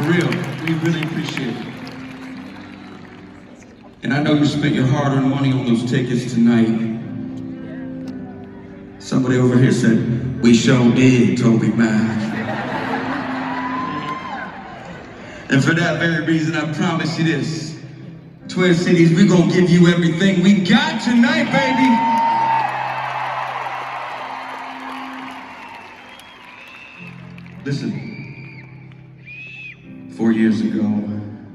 For real, we really appreciate it. And I know you spent your hard-earned money on those tickets tonight. Somebody over here said, we sure did, TobyMac. And for that very reason, I promise you this. Twin Cities, we're gonna give you everything we got tonight, baby. Listen, 4 years ago,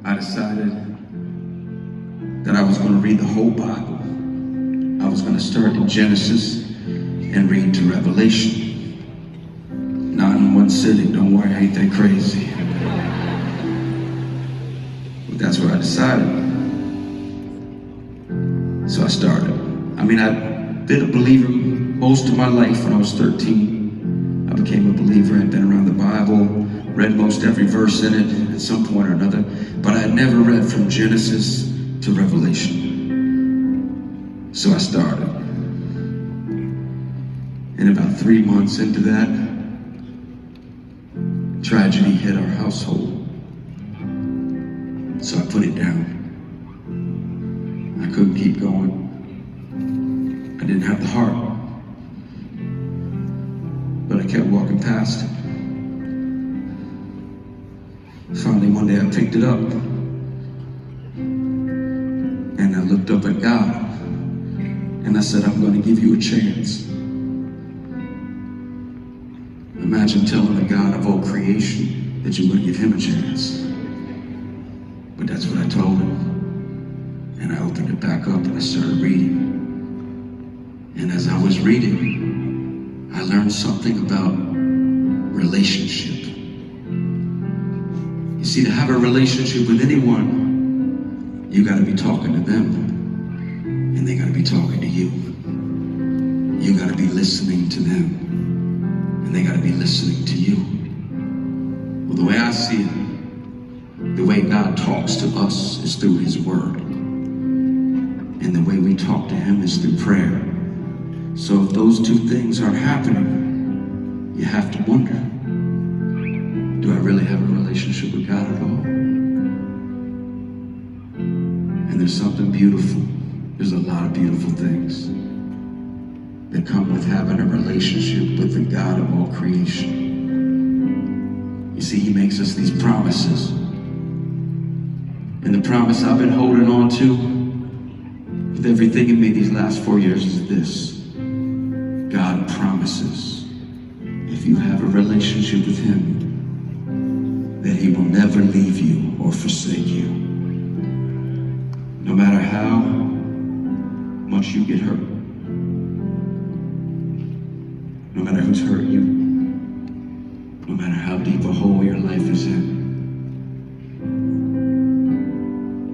I decided that I was gonna read the whole Bible. I was gonna start in Genesis and read to Revelation. Not in one sitting, don't worry, I ain't that crazy. But that's what I decided. So I started. I mean, I've been a believer most of my life. When I was 13, I became a believer. I'd been around the Bible, read most every verse in it at some point or another, but I had never read from Genesis to Revelation. So I started. And about 3 months into that, tragedy hit our household. So I put it down. I couldn't keep going. I didn't have the heart. But I kept walking past it. Finally, one day I picked it up. And I looked up at God. And I said, I'm going to give you a chance. Imagine telling the God of all creation that you're going to give him a chance. But that's what I told him. And I opened it back up and I started reading. And as I was reading, I learned something about relationship. You see, to have a relationship with anyone, you got to be talking to them. And they got to be talking to you. You got to be listening to them. And they got to be listening to you. Well, the way I see it, the way God talks to us is through his word. And the way we talk to him is through prayer. So if those two things aren't happening, you have to wonder, do I really have a relationship with God at all? And there's something beautiful. There's a lot of beautiful things that come with having a relationship with the God of all creation. You see, he makes us these promises. And the promise I've been holding on to with everything in me these last 4 years is this. God promises, if you have a relationship with him, that he will never leave you or forsake you. No matter how much you get hurt, no matter who's hurt you, no matter how deep a hole your life is in,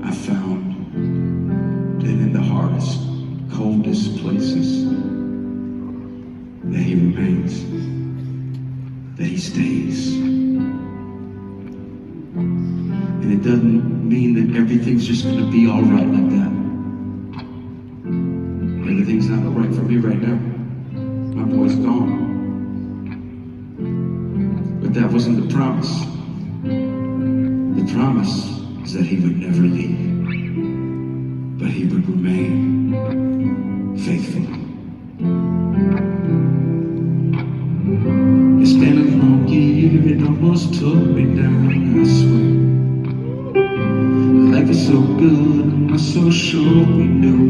I found that in the hardest, coldest places, that he remains, that he stays. And it doesn't mean that everything's just going to be all right like that. Everything's not all right for me right now. My boy's gone. But that wasn't the promise. The promise is that he would never leave, but he would remain faithful. It's been a long year, it almost took me down, I swear. Life is so good, I'm not so sure we knew